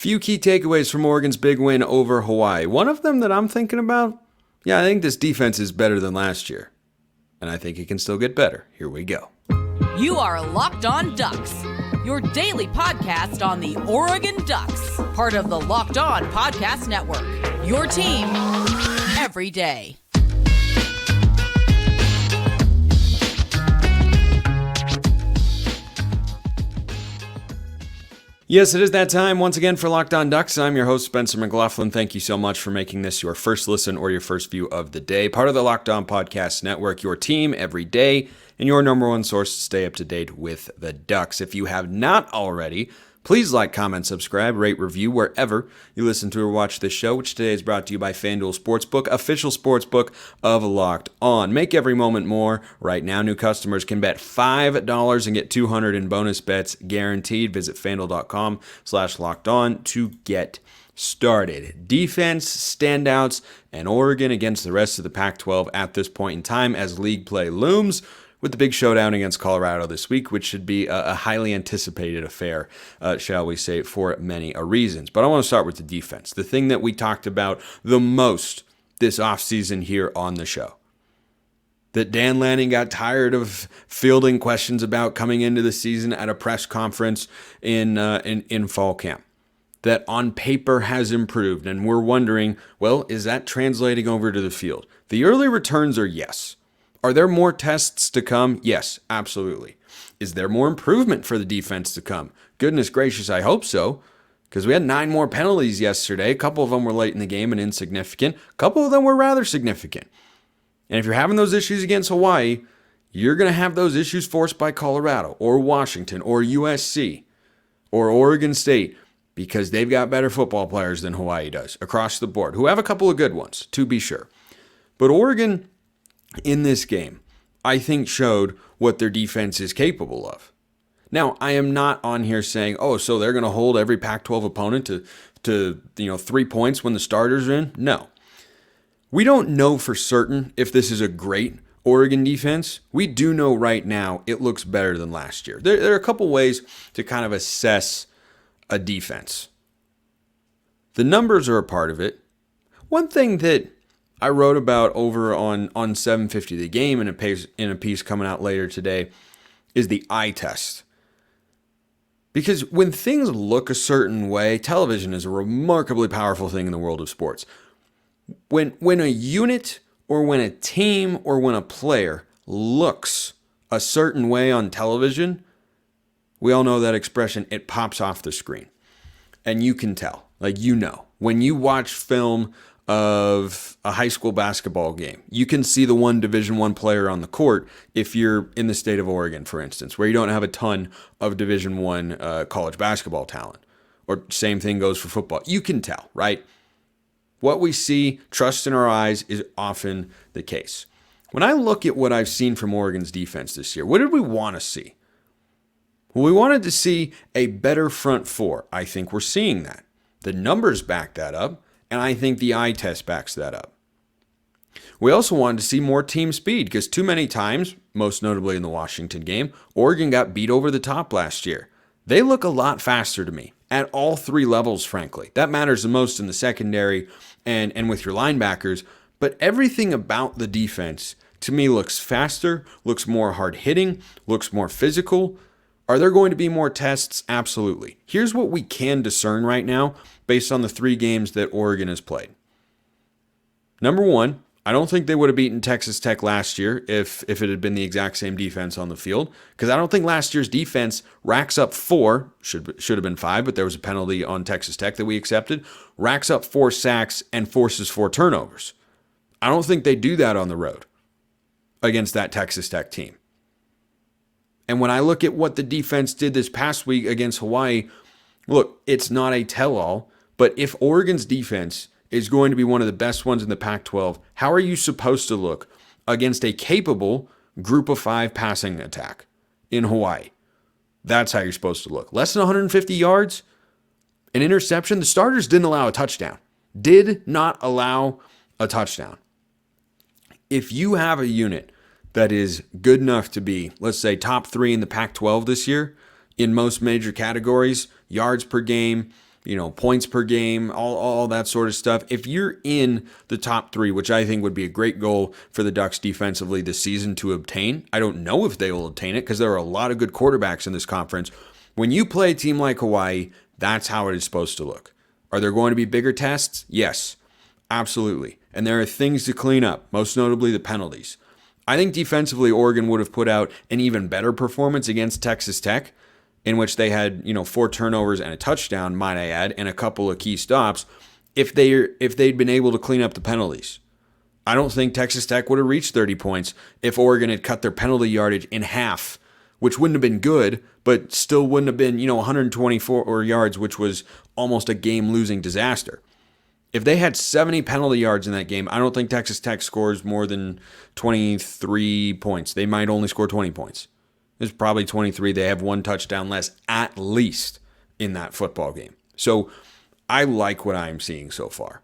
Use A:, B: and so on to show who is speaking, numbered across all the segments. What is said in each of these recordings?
A: Few key takeaways from Oregon's big win over Hawaii. One of them that I'm thinking about, I think this defense is better than last year. And I think it can still get better. Here we go.
B: You are Locked On Ducks, your daily podcast on the Oregon Ducks, part of the Locked On Podcast Network, your team every day.
A: Yes, it is that time once again for Locked On Ducks. I'm your host, Spencer McLaughlin. Thank you so much for making this your first listen or your first view of the day. Part of the Locked On Podcast Network, your team every day, and your number one source to stay up to date with the Ducks. If you have not already, please like, comment, subscribe, rate, review wherever you listen to or watch this show, which today is brought to you by FanDuel Sportsbook, official sportsbook of Locked On. Make every moment more. Right now, new customers can bet $5 and get $200 in bonus bets guaranteed. Visit FanDuel.com/LockedOn to get started. Defense, standouts, and Oregon against the rest of the Pac-12 at this point in time as league play looms, with the big showdown against Colorado this week, which should be a highly anticipated affair, shall we say, for many reasons. But I want to start with the defense, the thing that we talked about the most this offseason here on the show. That Dan Lanning got tired of fielding questions about coming into the season at a press conference in fall camp. That on paper has improved, and we're wondering, well, is that translating over to the field? The early returns are yes. Are there more tests to come? Yes, absolutely. Is there more improvement for the defense to come? Goodness gracious, I hope so, because we had 9 more penalties yesterday. A couple of them were late in the game and insignificant. A couple of them were rather significant. And if you're having those issues against Hawaii, you're going to have those issues forced by Colorado or Washington or USC or Oregon State, because they've got better football players than Hawaii does across the board, who have a couple of good ones, to be sure. But Oregon, in this game, I think showed what their defense is capable of. Now, I am not on here saying, so they're going to hold every Pac-12 opponent to 3 points when the starters are in. No. We don't know for certain if this is a great Oregon defense. We do know right now it looks better than last year. There are a couple ways to kind of assess a defense. The numbers are a part of it. One thing that I wrote about over on 750 The Game in a piece coming out later today is the eye test. Because when things look a certain way, television is a remarkably powerful thing in the world of sports. When a unit or when a team or when a player looks a certain way on television, we all know that expression, it pops off the screen. And you can tell, when you watch film of a high school basketball game, you can see the one Division I player on the court if you're in the state of Oregon, for instance, where you don't have a ton of Division I college basketball talent. Or same thing goes for football. You can tell, right? What we see, trust in our eyes, is often the case. When I look at what I've seen from Oregon's defense this year, what did we want to see? Well, we wanted to see a better front four. I think we're seeing that. The numbers back that up. And I think the eye test backs that up. We also wanted to see more team speed because too many times, most notably in the Washington game, Oregon got beat over the top last year. They look a lot faster to me at all 3 levels, frankly. That matters the most in the secondary and with your linebackers. But everything about the defense, to me, looks faster, looks more hard-hitting, looks more physical. Are there going to be more tests? Absolutely. Here's what we can discern right now based on the 3 games that Oregon has played. Number 1, I don't think they would have beaten Texas Tech last year if it had been the exact same defense on the field, because I don't think last year's defense racks up 4, should have been 5, but there was a penalty on Texas Tech that we accepted, racks up 4 sacks and forces 4 turnovers. I don't think they do that on the road against that Texas Tech team. And when I look at what the defense did this past week against Hawaii, look, it's not a tell-all, but if Oregon's defense is going to be one of the best ones in the Pac-12, how are you supposed to look against a capable group of 5 passing attack in Hawaii? That's how you're supposed to look. Less than 150 yards, an interception. The starters didn't allow a touchdown. Did not allow a touchdown. If you have a unit that is good enough to be, let's say, top 3 in the Pac-12 this year in most major categories, yards per game, points per game, all that sort of stuff. If you're in the top 3, which I think would be a great goal for the Ducks defensively this season to obtain, I don't know if they will obtain it because there are a lot of good quarterbacks in this conference. When you play a team like Hawaii, that's how it is supposed to look. Are there going to be bigger tests? Yes, absolutely. And there are things to clean up, most notably the penalties. I think defensively, Oregon would have put out an even better performance against Texas Tech, in which they had 4 turnovers and a touchdown, might I add, and a couple of key stops, if they'd been able to clean up the penalties. I don't think Texas Tech would have reached 30 points if Oregon had cut their penalty yardage in half, which wouldn't have been good, but still wouldn't have been 124 yards, which was almost a game-losing disaster. If they had 70 penalty yards in that game, I don't think Texas Tech scores more than 23 points. They might only score 20 points. It's probably 23. They have 1 touchdown less at least in that football game. So I like what I'm seeing so far.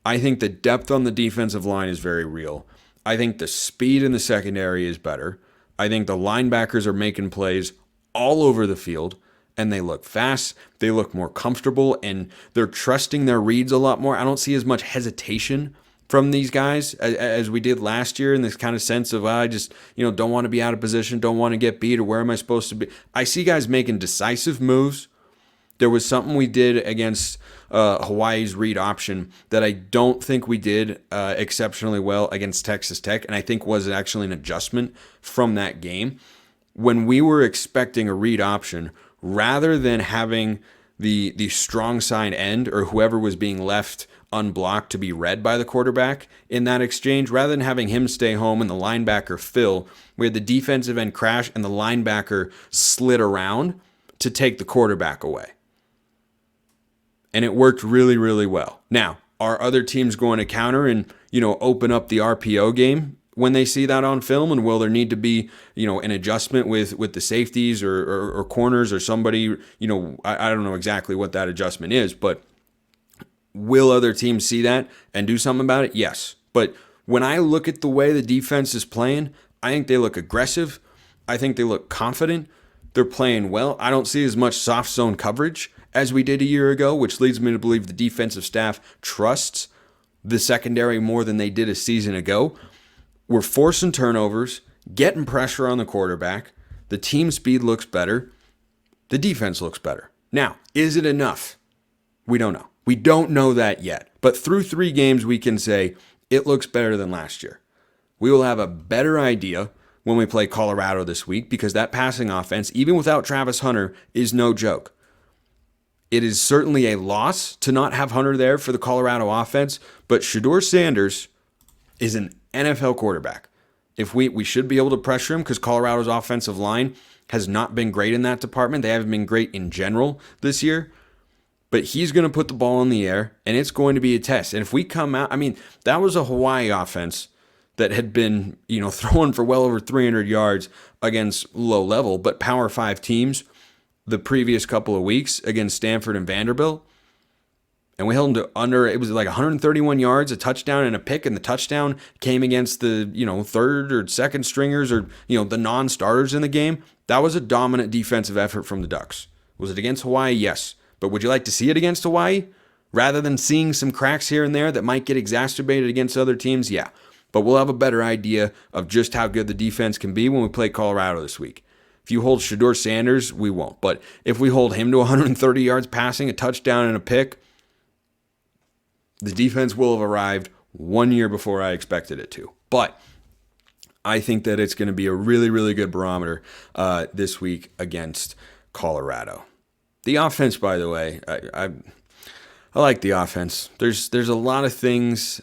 A: I think the depth on the defensive line is very real. I think the speed in the secondary is better. I think the linebackers are making plays all over the field, and they look fast, they look more comfortable, and they're trusting their reads a lot more. I don't see as much hesitation from these guys as we did last year in this kind of sense of, I just, don't want to be out of position, don't want to get beat, or where am I supposed to be? I see guys making decisive moves. There was something we did against Hawaii's read option that I don't think we did exceptionally well against Texas Tech, and I think was actually an adjustment from that game. When we were expecting a read option, rather than having the strong side end or whoever was being left unblocked to be read by the quarterback in that exchange, rather than having him stay home and the linebacker fill, we had the defensive end crash and the linebacker slid around to take the quarterback away. And it worked really, really well. Now, are other teams going to counter and, open up the RPO game when they see that on film? And will there need to be, an adjustment with the safeties or corners or somebody, I don't know exactly what that adjustment is, but will other teams see that and do something about it? Yes. But when I look at the way the defense is playing, I think they look aggressive. I think they look confident. They're playing well. I don't see as much soft zone coverage as we did a year ago, which leads me to believe the defensive staff trusts the secondary more than they did a season ago. We're forcing turnovers, getting pressure on the quarterback. The team speed looks better. The defense looks better. Now, is it enough? We don't know. We don't know that yet. But through 3 games, we can say it looks better than last year. We will have a better idea when we play Colorado this week because that passing offense, even without Travis Hunter, is no joke. It is certainly a loss to not have Hunter there for the Colorado offense, but Shedeur Sanders is an NFL quarterback. If we should be able to pressure him because Colorado's offensive line has not been great in that department. They haven't been great in general this year. But he's going to put the ball in the air, and it's going to be a test. And if we come out, that was a Hawaii offense that had been, throwing for well over 300 yards against low level, but Power 5 teams the previous couple of weeks against Stanford and Vanderbilt. And we held them to under, it was like 131 yards, a touchdown and a pick, and the touchdown came against the, third or second stringers or, the non-starters in the game. That was a dominant defensive effort from the Ducks. Was it against Hawaii? Yes. But would you like to see it against Hawaii? Rather than seeing some cracks here and there that might get exacerbated against other teams? Yeah. But we'll have a better idea of just how good the defense can be when we play Colorado this week. If you hold Shedeur Sanders, we won't. But if we hold him to 130 yards passing, a touchdown and a pick, the defense will have arrived 1 year before I expected it to. But I think that it's going to be a really, really good barometer this week against Colorado. The offense, by the way, I like the offense. There's a lot of things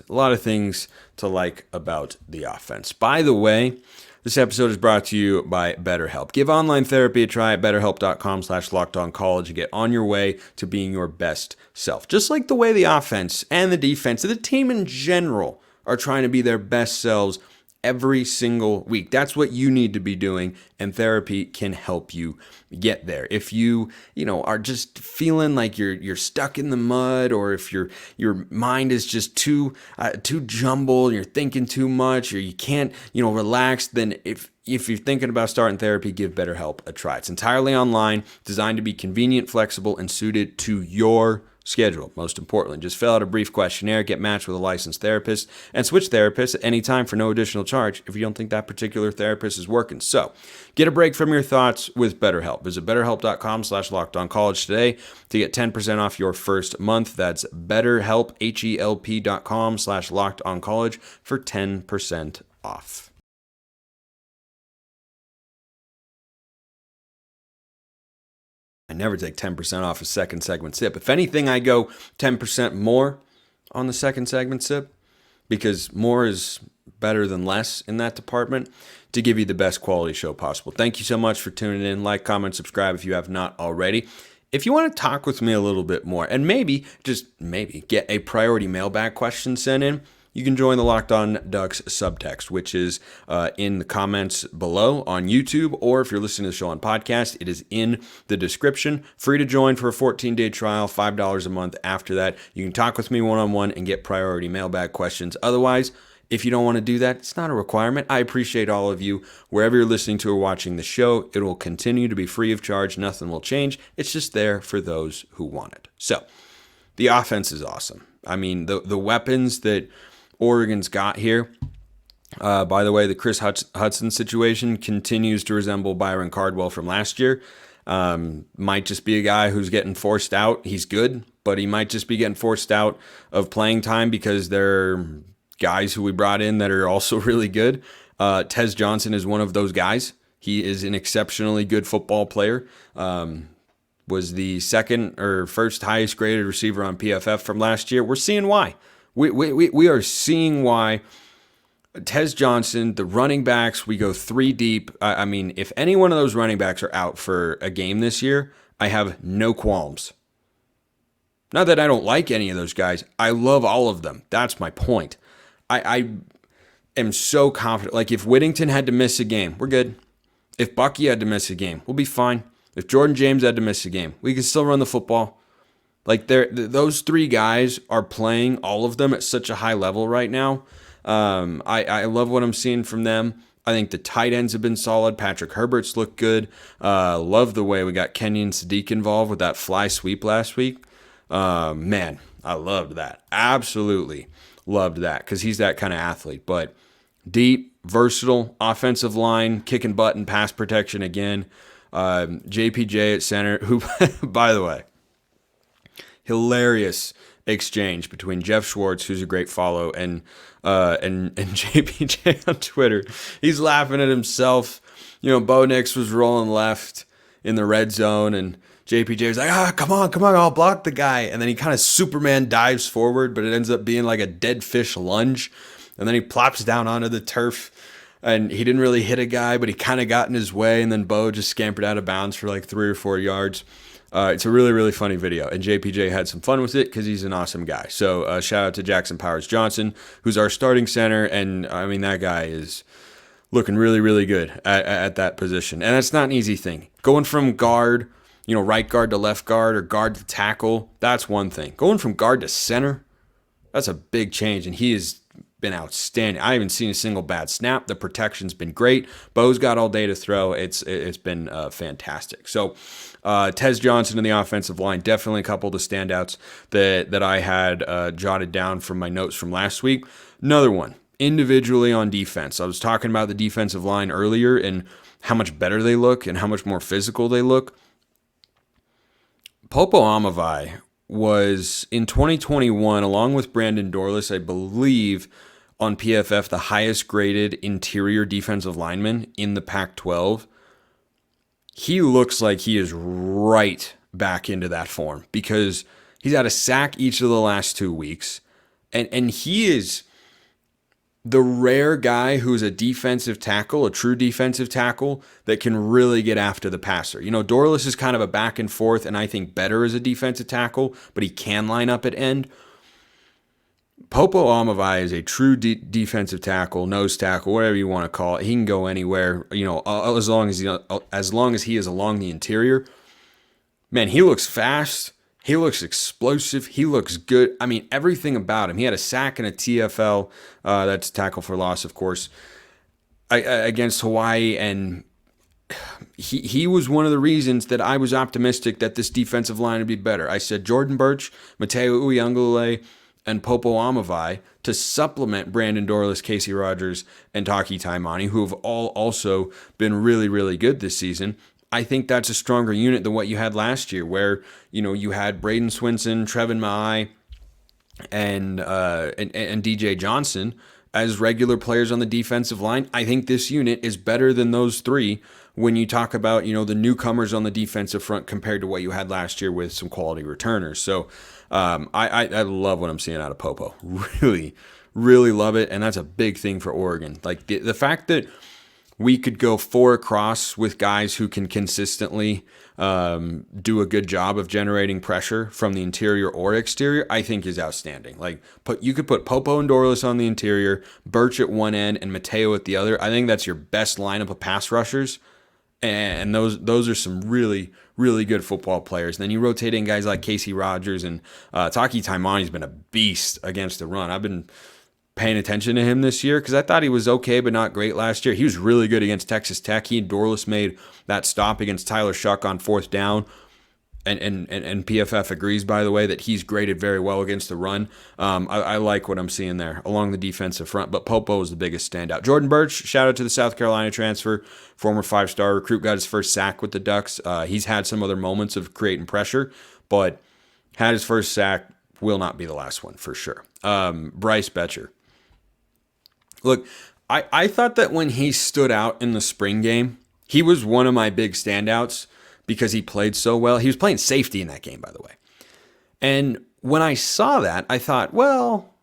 A: to like about the offense. By the way, this episode is brought to you by Betterhelp. Give online therapy a try at betterhelp.com/lockedoncollege and get on your way to being your best self. Just like the way the offense and the defense and the team in general are trying to be their best selves every single week. That's what you need to be doing, and therapy can help you get there. If you are just feeling like you're stuck in the mud, or if your mind is just too jumbled, you're thinking too much, or you can't relax, then if you're thinking about starting therapy, give BetterHelp a try. It's entirely online, designed to be convenient, flexible, and suited to your schedule. Most importantly, just fill out a brief questionnaire, get matched with a licensed therapist, and switch therapists at any time for no additional charge if you don't think that particular therapist is working. So get a break from your thoughts with BetterHelp. Visit betterhelp.com/lockedoncollege today to get 10% off your first month. That's betterhelp, HELP.com/lockedoncollege for 10% off. I never take 10% off a second segment sip. If anything, I go 10% more on the second segment sip, because more is better than less in that department, to give you the best quality show possible. Thank you so much for tuning in. Like, comment, subscribe if you have not already. If you want to talk with me a little bit more, and maybe, just maybe, get a priority mailbag question sent in, you can join the Locked On Ducks subtext, which is in the comments below on YouTube, or if you're listening to the show on podcast, it is in the description. Free to join for a 14-day trial, $5 a month. After that, you can talk with me one-on-one and get priority mailbag questions. Otherwise, if you don't want to do that, it's not a requirement. I appreciate all of you. Wherever you're listening to or watching the show, it will continue to be free of charge. Nothing will change. It's just there for those who want it. So, the offense is awesome. I mean, the weapons that Oregon's got here. By the way, the Chris Hudson situation continues to resemble Byron Cardwell from last year. Might just be a guy who's getting forced out. He's good, but he might just be getting forced out of playing time because they're guys who we brought in that are also really good. Tez Johnson is one of those guys. He is an exceptionally good football player. Was the second or first highest graded receiver on PFF from last year. We're seeing why. We are seeing why. Tez Johnson, the running backs, we go three deep. I mean, if any one of those running backs are out for a game this year, I have no qualms. Not that I don't like any of those guys. I love all of them. That's my point. I am so confident. Like, if Whittington had to miss a game, we're good. If Bucky had to miss a game, we'll be fine. If Jordan James had to miss a game, we can still run the football. Like, those three guys are playing, all of them, at such a high level right now. I love what I'm seeing from them. I think the tight ends have been solid. Patrick Herbert's looked good. Love the way we got Kenyon Sadiq involved with that fly sweep last week. Man, I loved that. Absolutely loved that, because he's that kind of athlete. But deep, versatile, offensive line, kicking butt and pass protection again. JPJ at center, who, by the way, hilarious exchange between Jeff Schwartz, who's a great follow, and JPJ on Twitter. He's laughing at himself. Bo Nix was rolling left in the red zone, and JPJ was like, come on, I'll block the guy. And then he kind of Superman dives forward, but it ends up being like a dead fish lunge. And then he plops down onto the turf, and he didn't really hit a guy, but he kind of got in his way, and then Bo just scampered out of bounds for like 3 or 4 yards. It's a really, really funny video, and JPJ had some fun with it because he's an awesome guy. So shout out to Jackson Powers Johnson, who's our starting center, and I mean, that guy is looking really, really good at that position. And that's not an easy thing. Going from guard, right guard to left guard, or guard to tackle, that's one thing. Going from guard to center, that's a big change, and he has been outstanding. I haven't seen a single bad snap. The protection's been great. Bo's got all day to throw. It's been fantastic. So Tez Johnson in the offensive line, definitely a couple of the standouts that I had jotted down from my notes from last week. Another one, individually on defense. I was talking about the defensive line earlier and how much better they look and how much more physical they look. Popo Amavai was, in 2021, along with Brandon Dorlus, I believe, on PFF, the highest graded interior defensive lineman in the Pac-12. He looks like he is right back into that form, because he's had a sack each of the last 2 weeks. And he is the rare guy who's a defensive tackle, a true defensive tackle, that can really get after the passer. Dorlus is kind of a back and forth, and I think better as a defensive tackle, but he can line up at end. Popo Aumavae is a true defensive tackle, nose tackle, whatever you want to call it. He can go anywhere, as long as he is along the interior. Man, he looks fast. He looks explosive. He looks good. I mean, everything about him. He had a sack and a TFL. That's tackle for loss, of course, against Hawaii, and he was one of the reasons that I was optimistic that this defensive line would be better. I said Jordan Birch, Mateo Uiagalelei, and Popo Aumavae to supplement Brandon Dorlus, Casey Rogers, and Taki Taimani, who have all also been really, really good this season. I think that's a stronger unit than what you had last year, where you had Braden Swinson, Trevin Maai, and DJ Johnson as regular players on the defensive line. I think this unit is better than those three when you talk about the newcomers on the defensive front compared to what you had last year with some quality returners. So I love what I'm seeing out of Popo. Really, really love it, and that's a big thing for Oregon. Like the fact that we could go 4 across with guys who can consistently do a good job of generating pressure from the interior or exterior, I think is outstanding. Like, you could put Popo and Dorlus on the interior, Birch at one end, and Mateo at the other. I think that's your best lineup of pass rushers, and those are some really, really good football players. And then you rotate in guys like Casey Rogers, and Taki Taimani's been a beast against the run. I've been paying attention to him this year because I thought he was okay but not great last year. He was really good against Texas Tech. He and Dorlus made that stop against Tyler Shuck on 4th down. And PFF agrees, by the way, that he's graded very well against the run. I like what I'm seeing there along the defensive front, but Popo is the biggest standout. Jordan Birch, shout out to the South Carolina transfer, former 5-star recruit, got his first sack with the Ducks. He's had some other moments of creating pressure, but had his first sack, will not be the last one for sure. Bryce Betcher. Look, I thought that when he stood out in the spring game, he was one of my big standouts because he played so well. He was playing safety in that game, by the way. And when I saw that, I thought, well,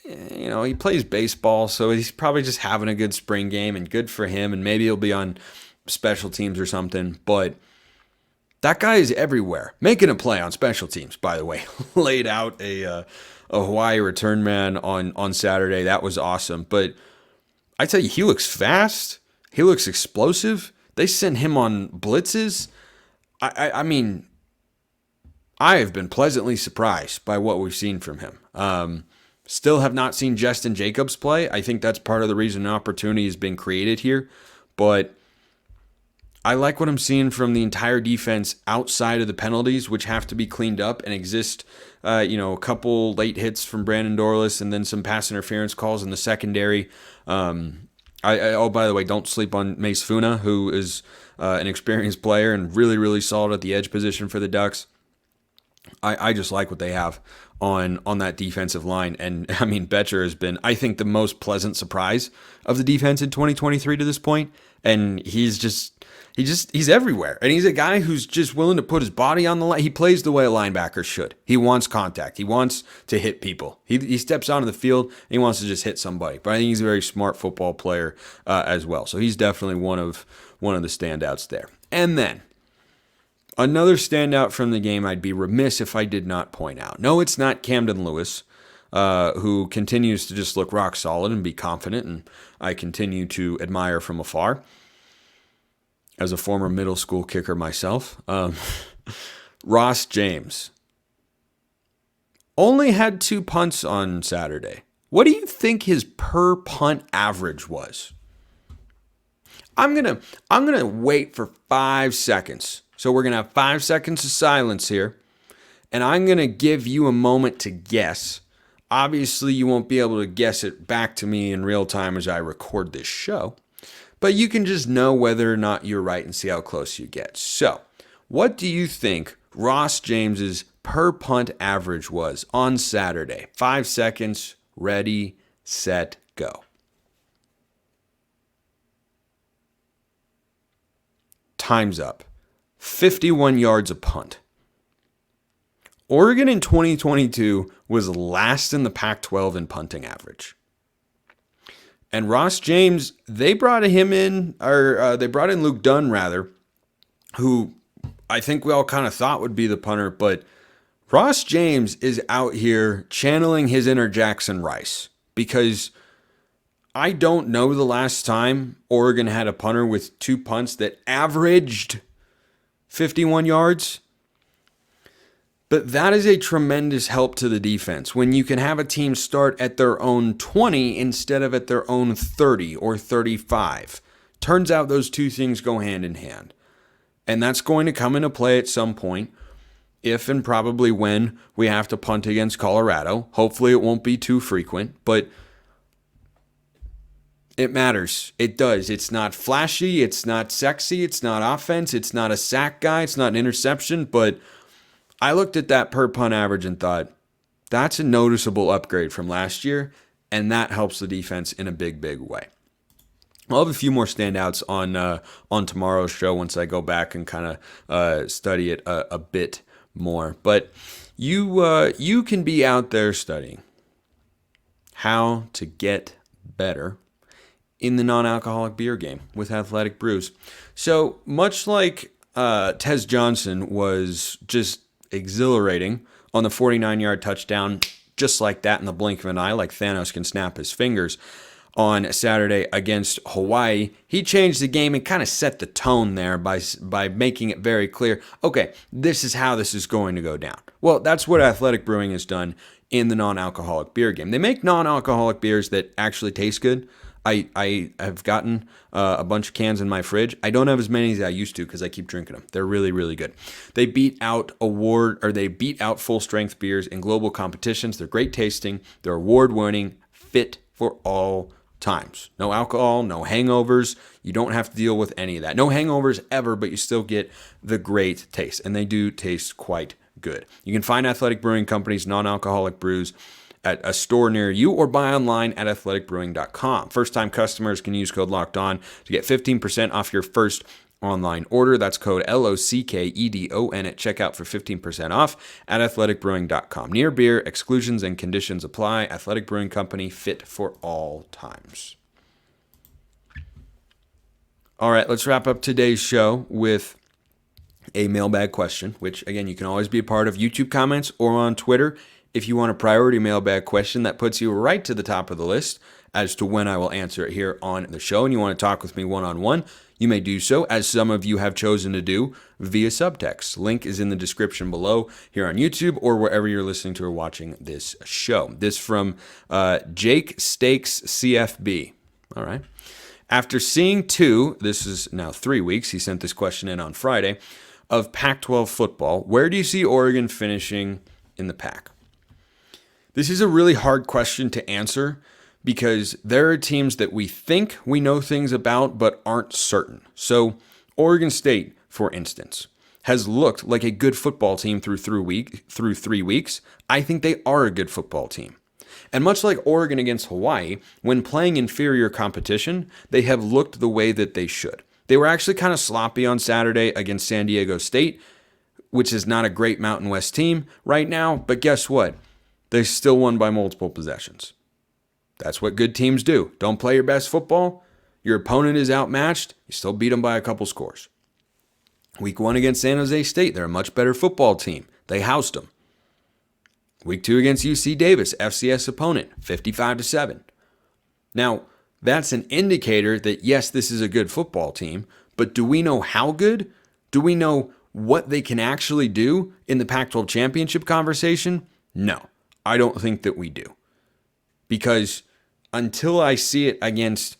A: he plays baseball, so he's probably just having a good spring game, and good for him, and maybe he'll be on special teams or something. But that guy is everywhere, making a play on special teams, by the way. Laid out a Hawaii return man on Saturday. That was awesome. But I tell you, he looks fast. He looks explosive. They send him on blitzes. I mean, I have been pleasantly surprised by what we've seen from him. Still have not seen Justin Jacobs play. I think that's part of the reason an opportunity has been created here. But I like what I'm seeing from the entire defense outside of the penalties, which have to be cleaned up and exist. A couple late hits from Brandon Dorlus and then some pass interference calls in the secondary. By the way, don't sleep on Mace Funa, who is an experienced player and really, really solid at the edge position for the Ducks. I just like what they have on that defensive line. And I mean, Betcher has been, I think, the most pleasant surprise of the defense in 2023 to this point. And he's everywhere. And he's a guy who's just willing to put his body on the line. He plays the way a linebacker should. He wants contact. He wants to hit people. He steps onto the field and he wants to just hit somebody. But I think he's a very smart football player as well. So he's definitely one of the standouts there. And then another standout from the game I'd be remiss if I did not point out. No, it's not Camden Lewis, who continues to just look rock solid and be confident, and I continue to admire from afar. As a former middle school kicker myself, Ross James only had 2 punts on Saturday. What do you think his per punt average was? I'm gonna wait for 5 seconds. So we're gonna have 5 seconds of silence here, and I'm gonna give you a moment to guess. Obviously, you won't be able to guess it back to me in real time as I record this show, but you can just know whether or not you're right and see how close you get. So, what do you think Ross James's per punt average was on Saturday? 5 seconds, ready, set, go. Time's up. 51 yards a punt. Oregon in 2022 was last in the Pac-12 in punting average. And Ross James, they brought in Luke Dunn, rather, who I think we all kind of thought would be the punter, but Ross James is out here channeling his inner Jackson Rice, because I don't know the last time Oregon had a punter with 2 punts that averaged 51 yards. But that is a tremendous help to the defense when you can have a team start at their own 20 instead of at their own 30 or 35. Turns out those two things go hand in hand. And that's going to come into play at some point, if and probably when we have to punt against Colorado. Hopefully it won't be too frequent, but it matters. It does. It's not flashy. It's not sexy. It's not offense. It's not a sack guy. It's not an interception. But I looked at that per punt average and thought, that's a noticeable upgrade from last year, and that helps the defense in a big, big way. I'll have a few more standouts on tomorrow's show once I go back and kind of study it a bit more. But you can be out there studying how to get better in the non-alcoholic beer game with Athletic Brews. So much like Tez Johnson was just exhilarating on the 49-yard touchdown, just like that in the blink of an eye, like Thanos can snap his fingers on Saturday against Hawaii, he changed the game and kind of set the tone there by making it very clear, okay, this is how this is going to go down. Well, that's what Athletic Brewing has done in the non-alcoholic beer game. They make non-alcoholic beers that actually taste good. I have gotten a bunch of cans in my fridge. I don't have as many as I used to because I keep drinking them. They're really, really good. They beat out full strength beers in global competitions. They're great tasting. They're award-winning, fit for all times. No alcohol, no hangovers. You don't have to deal with any of that. No hangovers ever, but you still get the great taste. And they do taste quite good. You can find Athletic Brewing Company's non-alcoholic brews at a store near you or buy online at athleticbrewing.com. First-time customers can use code LOCKEDON to get 15% off your first online order. That's code LOCKEDON at checkout for 15% off at athleticbrewing.com. Near beer, exclusions and conditions apply. Athletic Brewing Company, fit for all times. All right, let's wrap up today's show with a mailbag question, which, again, you can always be a part of YouTube comments or on Twitter. If you want a priority mailbag question, that puts you right to the top of the list as to when I will answer it here on the show, and you want to talk with me one-on-one, you may do so, as some of you have chosen to do, via subtext. Link is in the description below here on YouTube or wherever you're listening to or watching this show. This from Jake Stakes CFB. All right. After seeing this is now 3 weeks, he sent this question in on Friday, of Pac-12 football, where do you see Oregon finishing in the pack? This is a really hard question to answer because there are teams that we think we know things about but aren't certain. So Oregon State, for instance, has looked like a good football team through 3 weeks. I think they are a good football team. And much like Oregon against Hawaii, when playing inferior competition, they have looked the way that they should. They were actually kind of sloppy on Saturday against San Diego State, which is not a great Mountain West team right now, but guess what? They still won by multiple possessions. That's what good teams do. Don't play your best football. Your opponent is outmatched. You still beat them by a couple scores. Week 1 against San Jose State, they're a much better football team. They housed them. Week 2 against UC Davis, FCS opponent, 55-7. Now, that's an indicator that, yes, this is a good football team, but do we know how good? Do we know what they can actually do in the Pac-12 championship conversation? No. I don't think that we do. Because until I see it against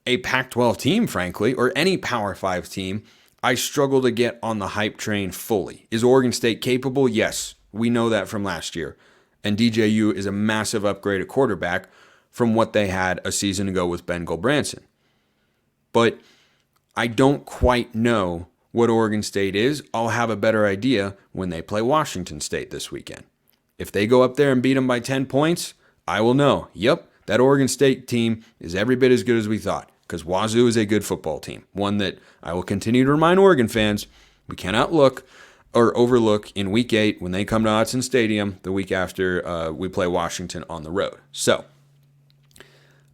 A: a Pac-12 team, frankly, or any Power 5 team, I struggle to get on the hype train fully. Is Oregon State capable? Yes. We know that from last year. And DJU is a massive upgrade at quarterback from what they had a season ago with Ben Gulbranson. But I don't quite know what Oregon State is. I'll have a better idea when they play Washington State this weekend. If they go up there and beat them by 10 points, I will know, yep, that Oregon State team is every bit as good as we thought, because Wazoo is a good football team, one that I will continue to remind Oregon fans we cannot overlook in Week 8 when they come to Autzen Stadium the week after we play Washington on the road. So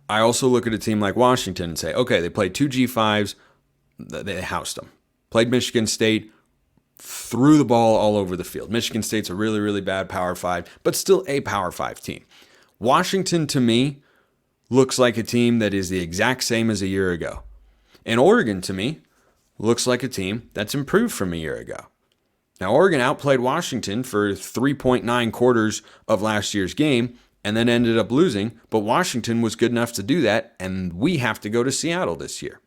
A: I also look at a team like Washington and say, okay, they played 2 G5s, they housed them. Played Michigan State, threw the ball all over the field. Michigan State's a really, really bad Power 5, but still a Power 5 team. Washington, to me, looks like a team that is the exact same as a year ago. And Oregon, to me, looks like a team that's improved from a year ago. Now, Oregon outplayed Washington for 3.9 quarters of last year's game and then ended up losing, but Washington was good enough to do that, and we have to go to Seattle this year.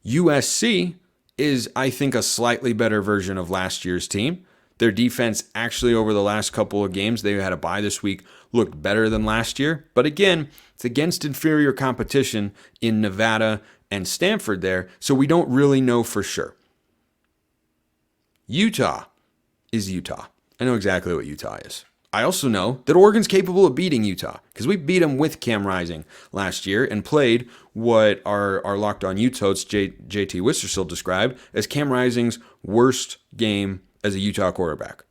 A: USC is, I think, a slightly better version of last year's team. Their defense actually over the last couple of games, they had a bye this week, looked better than last year. But again, it's against inferior competition in Nevada and Stanford there, so we don't really know for sure. Utah is Utah. I know exactly what Utah is. I also know that Oregon's capable of beating Utah because we beat them with Cam Rising last year and played what our Locked On Utes JT Wistersill described as Cam Rising's worst game as a Utah quarterback.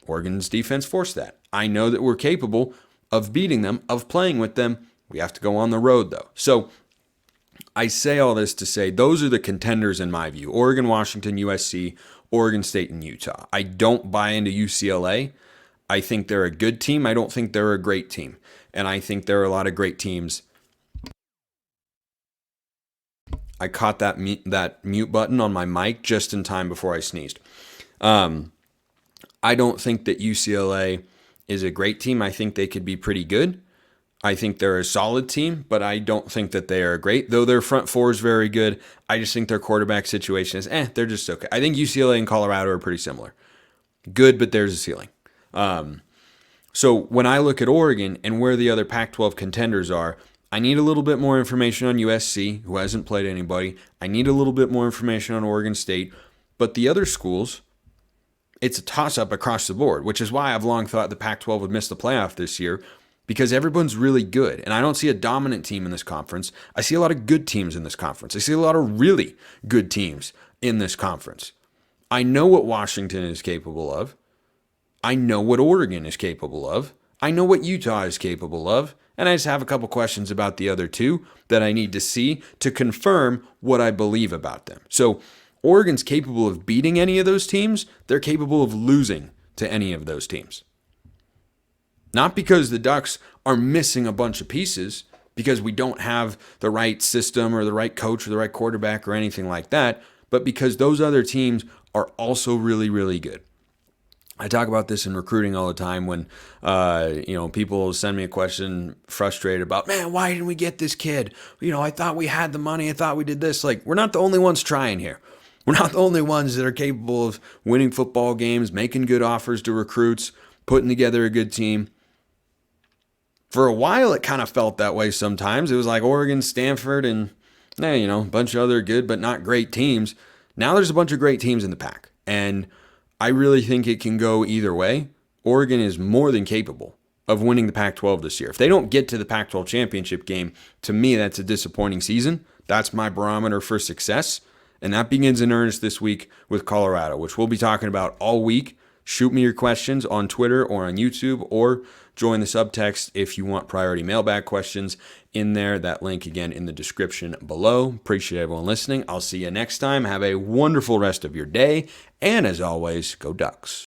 A: Oregon's defense forced that. I know that we're capable of beating them, of playing with them. We have to go on the road, though. So I say all this to say those are the contenders in my view. Oregon, Washington, USC, Oregon State, and Utah. I don't buy into UCLA. I think they're a good team. I don't think they're a great team. And I think there are a lot of great teams. I caught that mute button on my mic just in time before I sneezed. I don't think that UCLA is a great team. I think they could be pretty good. I think they're a solid team, but I don't think that they are great. Though their front four is very good, I just think their quarterback situation is, they're just okay. I think UCLA and Colorado are pretty similar. Good, but there's a ceiling. So when I look at Oregon and where the other Pac-12 contenders are, I need a little bit more information on USC, who hasn't played anybody. I need a little bit more information on Oregon State. But the other schools, it's a toss-up across the board, which is why I've long thought the Pac-12 would miss the playoff this year, because everyone's really good. And I don't see a dominant team in this conference. I see a lot of good teams in this conference. I see a lot of really good teams in this conference. I know what Washington is capable of. I know what Oregon is capable of. I know what Utah is capable of. And I just have a couple questions about the other two that I need to see to confirm what I believe about them. So Oregon's capable of beating any of those teams. They're capable of losing to any of those teams. Not because the Ducks are missing a bunch of pieces, because we don't have the right system or the right coach or the right quarterback or anything like that, but because those other teams are also really, really good. I talk about this in recruiting all the time when, people send me a question frustrated about, man, why didn't we get this kid? I thought we had the money. I thought we did this. Like, we're not the only ones trying here. We're not the only ones that are capable of winning football games, making good offers to recruits, putting together a good team. For a while, it kind of felt that way sometimes. It was like Oregon, Stanford, and a bunch of other good but not great teams. Now there's a bunch of great teams in the pack. And I really think it can go either way. Oregon is more than capable of winning the Pac-12 this year. If they don't get to the Pac-12 championship game, to me, that's a disappointing season. That's my barometer for success. And that begins in earnest this week with Colorado, which we'll be talking about all week. Shoot me your questions on Twitter or on YouTube, or join the subtext if you want priority mailbag questions in there. That link again in the description below. Appreciate everyone listening. I'll see you next time. Have a wonderful rest of your day. And as always, go Ducks.